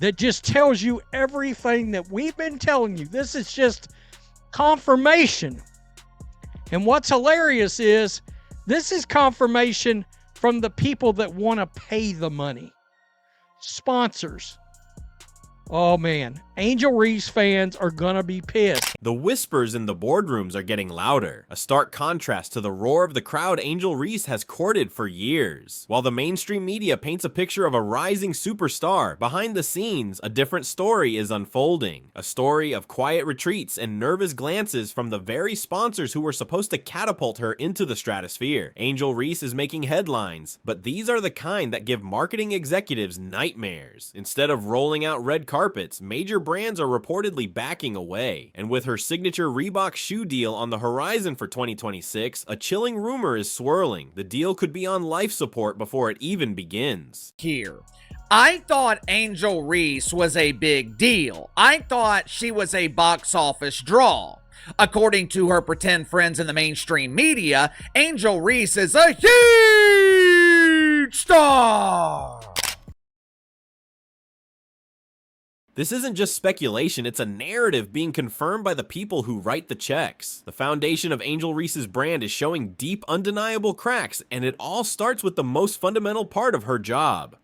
that just tells you everything that we've been telling you. This is just confirmation. And what's hilarious is this is confirmation from the people that want to pay the money. Sponsors. Oh man, Angel Reese fans are gonna be pissed. The whispers in the boardrooms are getting louder, a stark contrast to the roar of the crowd Angel Reese has courted for years. While the mainstream media paints a picture of a rising superstar, behind the scenes, a different story is unfolding. A story of quiet retreats and nervous glances from the very sponsors who were supposed to catapult her into the stratosphere. Angel Reese is making headlines, but these are the kind that give marketing executives nightmares. Instead of rolling out red carpets, major brands are reportedly backing away. And with her signature Reebok shoe deal on the horizon for 2026, a chilling rumor is swirling. The deal could be on life support before it even begins. Here, I thought Angel Reese was a big deal. I thought she was a box office draw. According to her pretend friends in the mainstream media, Angel Reese is a huge star. This isn't just speculation, it's a narrative being confirmed by the people who write the checks. The foundation of Angel Reese's brand is showing deep, undeniable cracks, and it all starts with the most fundamental part of her job.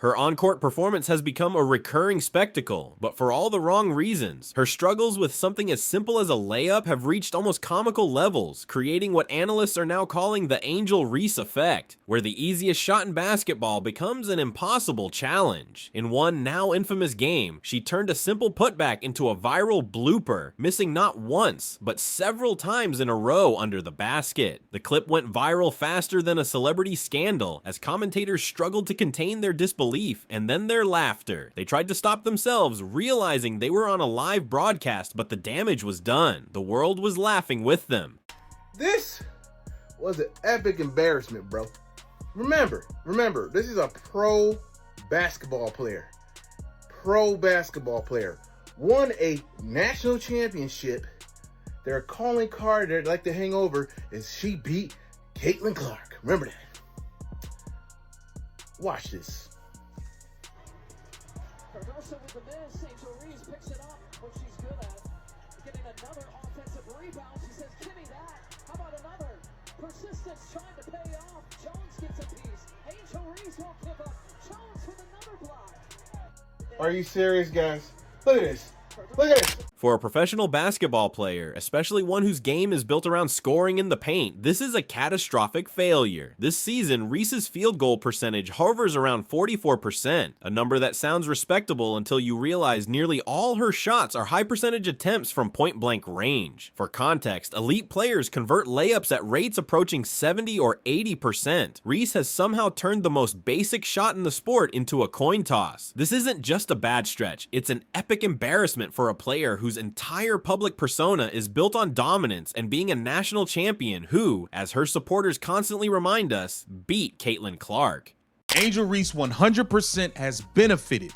Her on-court performance has become a recurring spectacle, but for all the wrong reasons. Her struggles with something as simple as a layup have reached almost comical levels, creating what analysts are now calling the Angel Reese effect, where the easiest shot in basketball becomes an impossible challenge. In one now infamous game, she turned a simple putback into a viral blooper, missing not once, but several times in a row under the basket. The clip went viral faster than a celebrity scandal, as commentators struggled to contain their disbelief and then their laughter. They tried to stop themselves, realizing they were on a live broadcast, but the damage was done. The world was laughing with them. This was an epic embarrassment, bro. Remember, this is a pro basketball player. Won a national championship. Their calling card they'd like to hang over is she beat Caitlin Clark. Remember that. Watch this. Cardoso with the miss. Angel Reese picks it up, what she's good at. Getting another offensive rebound. She says, give me that. How about another? Persistence trying to pay off. Jones gets a piece. Angel Reese won't give up. Jones with another block. Are you serious, guys? Look at this. Look at this. For a professional basketball player, especially one whose game is built around scoring in the paint, this is a catastrophic failure. This season, Reese's field goal percentage hovers around 44%, a number that sounds respectable until you realize nearly all her shots are high percentage attempts from point-blank range. For context, elite players convert layups at rates approaching 70 or 80%. Reese has somehow turned the most basic shot in the sport into a coin toss. This isn't just a bad stretch, it's an epic embarrassment for a player whose entire public persona is built on dominance and being a national champion who, as her supporters constantly remind us, beat Caitlin Clark. Angel Reese 100% has benefited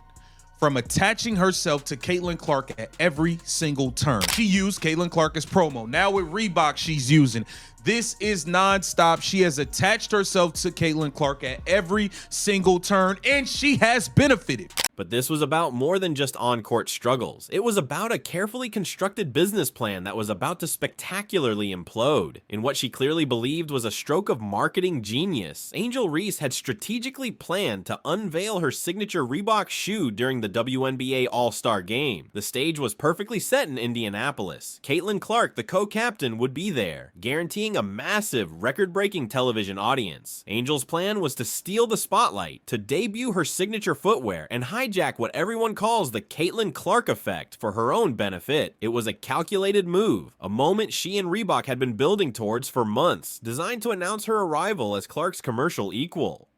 from attaching herself to Caitlin Clark at every single turn. She used Caitlin Clark as promo. Now with Reebok, she's using. This is nonstop. She has attached herself to Caitlin Clark at every single turn, and she has benefited. But this was about more than just on-court struggles. It was about a carefully constructed business plan that was about to spectacularly implode. In what she clearly believed was a stroke of marketing genius, Angel Reese had strategically planned to unveil her signature Reebok shoe during the WNBA All-Star Game. The stage was perfectly set in Indianapolis. Caitlin Clark, the co-captain, would be there, guaranteeing a massive, record-breaking television audience. Angel's plan was to steal the spotlight, to debut her signature footwear, and hijack what everyone calls the Caitlin Clark effect for her own benefit. It was a calculated move, a moment she and Reebok had been building towards for months, designed to announce her arrival as Clark's commercial equal.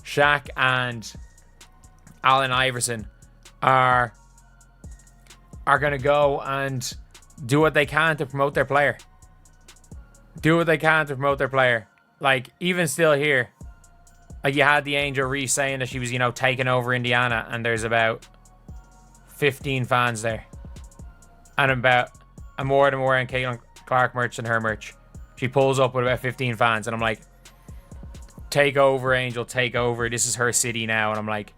Shaq and Allen Iverson are going to go and do what they can to promote their player. Like, even still here, like, you had the Angel Reese saying that she was, taking over Indiana, and there's about 15 fans there. And I'm more than wearing Caitlin Clark merch than her merch. She pulls up with about 15 fans, and I'm like, take over, Angel, take over. This is her city now. And I'm like,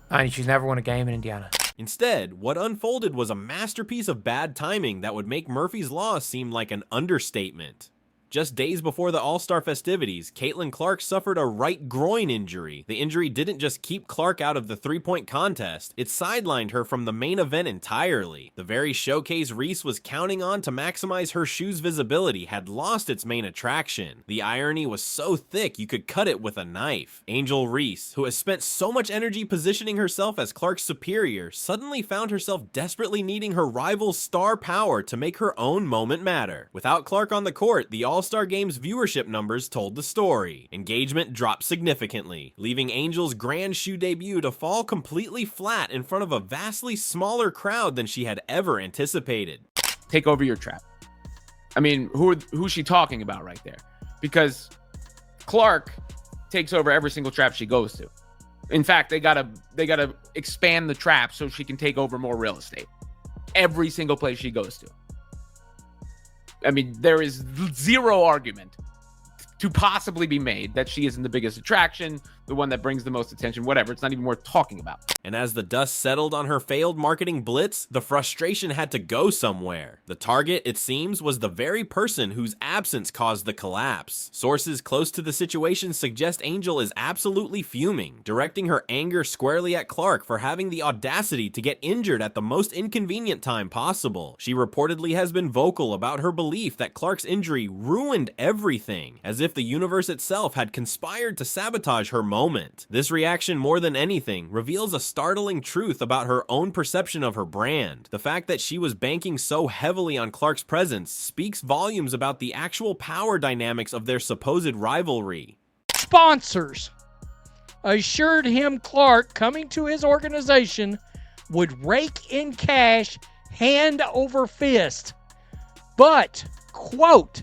And she's never won a game in Indiana. Instead, what unfolded was a masterpiece of bad timing that would make Murphy's Law seem like an understatement. Just days before the All-Star festivities, Caitlin Clark suffered a right groin injury. The injury didn't just keep Clark out of the three-point contest, it sidelined her from the main event entirely. The very showcase Reese was counting on to maximize her shoe's visibility had lost its main attraction. The irony was so thick you could cut it with a knife. Angel Reese, who has spent so much energy positioning herself as Clark's superior, suddenly found herself desperately needing her rival's star power to make her own moment matter. Without Clark on the court, the All-Star Games viewership numbers told the story. Engagement dropped significantly, leaving Angel's grand shoe debut to fall completely flat in front of a vastly smaller crowd than she had ever anticipated. Take over your trap. I mean, who's she talking about right there? Because Clark takes over every single trap she goes to. In fact, they gotta expand the trap so she can take over more real estate. Every single place she goes to. I mean, there is zero argument to possibly be made that she isn't the biggest attraction, the one that brings the most attention, whatever. It's not even worth talking about. And as the dust settled on her failed marketing blitz, the frustration had to go somewhere. The target, it seems, was the very person whose absence caused the collapse. Sources close to the situation suggest Angel is absolutely fuming, directing her anger squarely at Clark for having the audacity to get injured at the most inconvenient time possible. She reportedly has been vocal about her belief that Clark's injury ruined everything, as if the universe itself had conspired to sabotage her moment. This reaction, more than anything, reveals a startling truth about her own perception of her brand. The fact that she was banking so heavily on Clark's presence speaks volumes about the actual power dynamics of their supposed rivalry. Sponsors assured him Clark coming to his organization would rake in cash hand over fist. But, quote,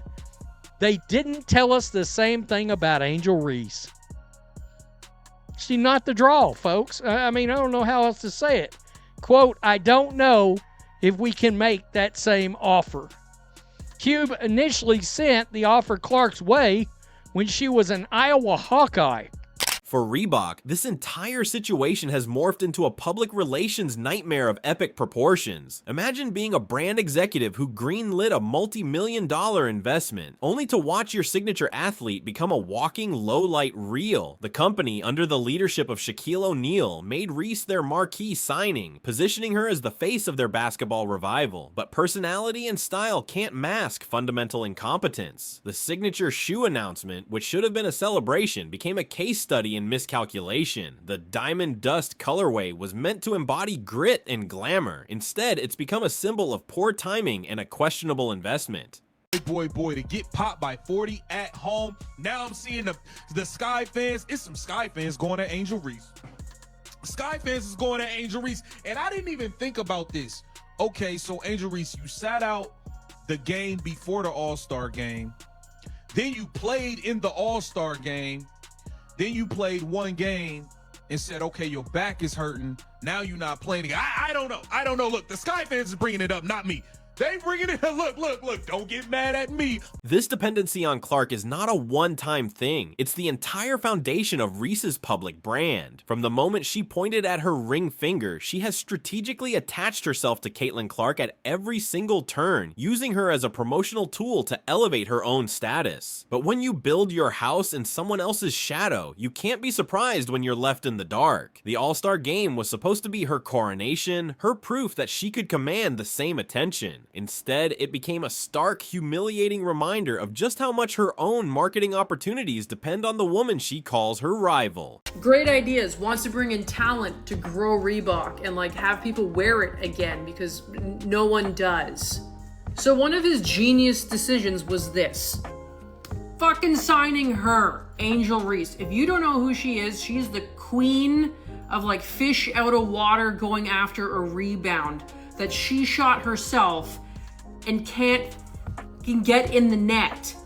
they didn't tell us the same thing about Angel Reese. She's not the draw, folks. I mean, I don't know how else to say it. Quote, I don't know if we can make that same offer. Cube initially sent the offer Clark's way when she was an Iowa Hawkeye. For Reebok, this entire situation has morphed into a public relations nightmare of epic proportions. Imagine being a brand executive who greenlit a multi-million-dollar investment, only to watch your signature athlete become a walking low-light reel. The company, under the leadership of Shaquille O'Neal, made Reese their marquee signing, positioning her as the face of their basketball revival. But personality and style can't mask fundamental incompetence. The signature shoe announcement, which should have been a celebration, became a case study in miscalculation. The diamond dust colorway was meant to embody grit and glamour. Instead, it's become a symbol of poor timing and a questionable investment. Boy, to get popped by 40 at home. Now I'm seeing the Sky fans. It's some Sky fans going at Angel Reese. Sky fans is going at Angel Reese. And I didn't even think about this. Okay, so Angel Reese, you sat out the game before the All-Star game. Then you played in the All-Star game. Then you played one game and said, okay, your back is hurting. Now you're not playing again. I don't know. Look, the Sky fans is bringing it up, not me. They bringing it up. Look, don't get mad at me. This dependency on Clark is not a one-time thing. It's the entire foundation of Reese's public brand. From the moment she pointed at her ring finger, she has strategically attached herself to Caitlin Clark at every single turn, using her as a promotional tool to elevate her own status. But when you build your house in someone else's shadow, you can't be surprised when you're left in the dark. The All-Star game was supposed to be her coronation, her proof that she could command the same attention. Instead, it became a stark, humiliating reminder of just how much her own marketing opportunities depend on the woman she calls her rival. Great ideas, wants to bring in talent to grow Reebok and like have people wear it again because no one does. So one of his genius decisions was this. Fucking signing her, Angel Reese. If you don't know who she is, she's the queen of like fish out of water going after a rebound that she shot herself and can get in the net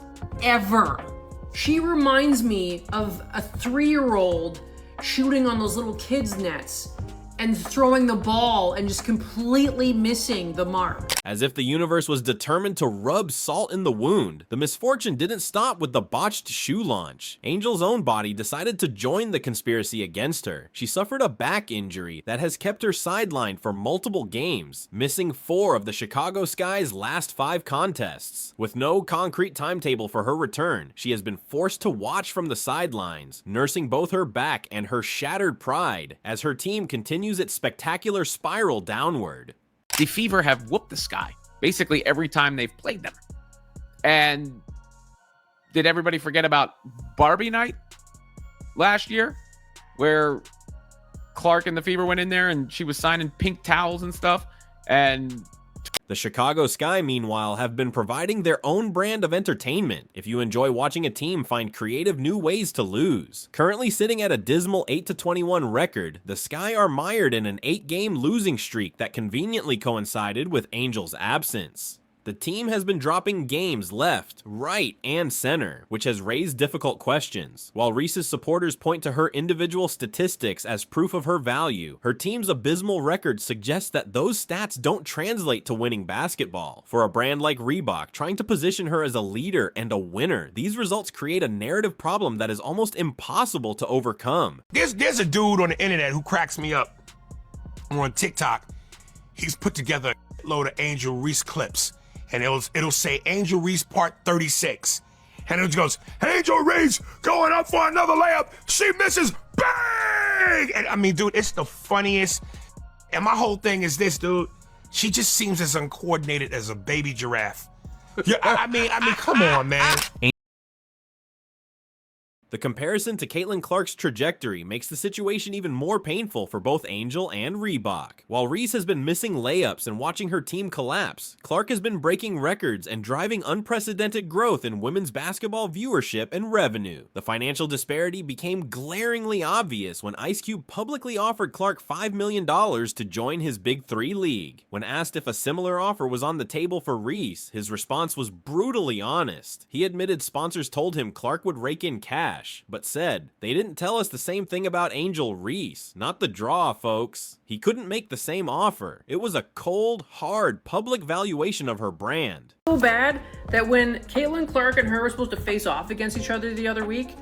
ever. She reminds me of a 3-year-old shooting on those little kids' nets and throwing the ball and just completely missing the mark. As if the universe was determined to rub salt in the wound, the misfortune didn't stop with the botched shoe launch. Angel's own body decided to join the conspiracy against her. She suffered a back injury that has kept her sidelined for multiple games, missing 4 of the Chicago Sky's last 5 contests. With no concrete timetable for her return, she has been forced to watch from the sidelines, nursing both her back and her shattered pride as her team continues its spectacular spiral downward. The Fever have whooped the Sky basically every time they've played them. And did everybody forget about Barbie Night last year, where Clark and the Fever went in there and she was signing pink towels and stuff? And the Chicago Sky, meanwhile, have been providing their own brand of entertainment. If you enjoy watching a team find creative new ways to lose. Currently sitting at a dismal 8-21 record, the Sky are mired in an 8-game losing streak that conveniently coincided with Angel's absence. The team has been dropping games left, right, and center, which has raised difficult questions. While Reese's supporters point to her individual statistics as proof of her value, her team's abysmal record suggests that those stats don't translate to winning basketball. For a brand like Reebok, trying to position her as a leader and a winner, these results create a narrative problem that is almost impossible to overcome. There's a dude on the internet who cracks me up. On TikTok, he's put together a load of Angel Reese clips. And it'll say Angel Reese part 36. And it goes, Angel Reese going up for another layup. She misses, bang! And I mean, dude, it's the funniest. And my whole thing is this, dude. She just seems as uncoordinated as a baby giraffe. Yeah, I mean, come on, man. The comparison to Caitlin Clark's trajectory makes the situation even more painful for both Angel and Reebok. While Reese has been missing layups and watching her team collapse, Clark has been breaking records and driving unprecedented growth in women's basketball viewership and revenue. The financial disparity became glaringly obvious when Ice Cube publicly offered Clark $5 million to join his Big 3 league. When asked if a similar offer was on the table for Reese, his response was brutally honest. He admitted sponsors told him Clark would rake in cash, but said, they didn't tell us the same thing about Angel Reese. Not the draw, folks. He couldn't make the same offer. It was a cold, hard, public valuation of her brand. So bad that when Caitlin Clark and her were supposed to face off against each other the other week,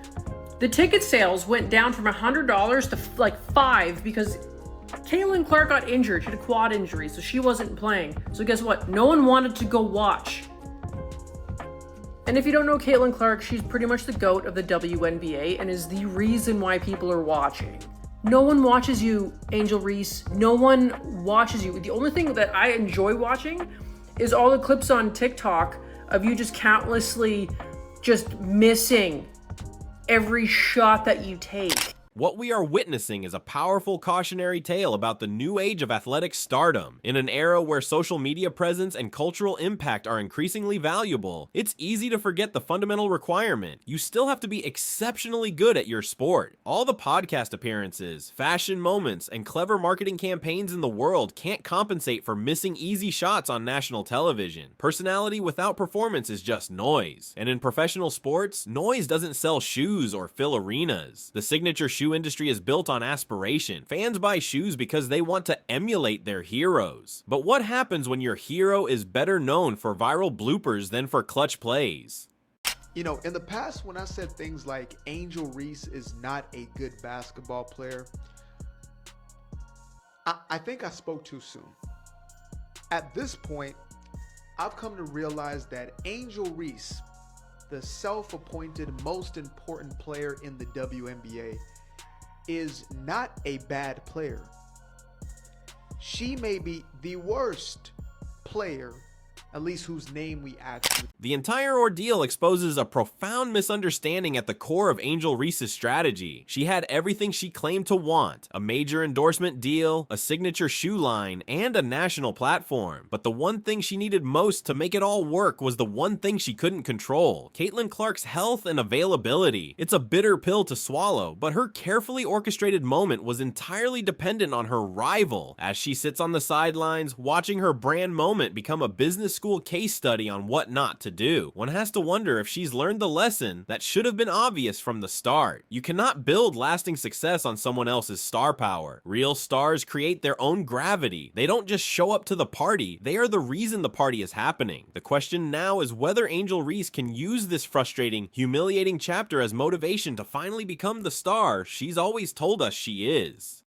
the ticket sales went down from $100 to like $5 because Caitlin Clark got injured. She had a quad injury, so she wasn't playing. So guess what? No one wanted to go watch. And if you don't know Caitlin Clark, she's pretty much the GOAT of the WNBA and is the reason why people are watching. No one watches you, Angel Reese. No one watches you. The only thing that I enjoy watching is all the clips on TikTok of you just countlessly just missing every shot that you take. What we are witnessing is a powerful cautionary tale about the new age of athletic stardom. In an era where social media presence and cultural impact are increasingly valuable, it's easy to forget the fundamental requirement. You still have to be exceptionally good at your sport. All the podcast appearances, fashion moments, and clever marketing campaigns in the world can't compensate for missing easy shots on national television. Personality without performance is just noise. And in professional sports, noise doesn't sell shoes or fill arenas. The signature shoe industry is built on aspiration. Fans buy shoes because they want to emulate their heroes. But what happens when your hero is better known for viral bloopers than for clutch plays? You know, in the past, when I said things like Angel Reese is not a good basketball player, I think I spoke too soon. At this point, I've come to realize that Angel Reese, the self-appointed most important player in the WNBA, is not a bad player. She may be the worst player, at least whose name we actually. The entire ordeal exposes a profound misunderstanding at the core of Angel Reese's strategy. She had everything she claimed to want: a major endorsement deal, a signature shoe line, and a national platform. But the one thing she needed most to make it all work was the one thing she couldn't control: Caitlin Clark's health and availability. It's a bitter pill to swallow, but her carefully orchestrated moment was entirely dependent on her rival, as she sits on the sidelines watching her brand moment become a business school case study on what not to do. One has to wonder if she's learned the lesson that should have been obvious from the start. You cannot build lasting success on someone else's star power. Real stars create their own gravity. They don't just show up to the party, they are the reason the party is happening. The question now is whether Angel Reese can use this frustrating, humiliating chapter as motivation to finally become the star she's always told us she is.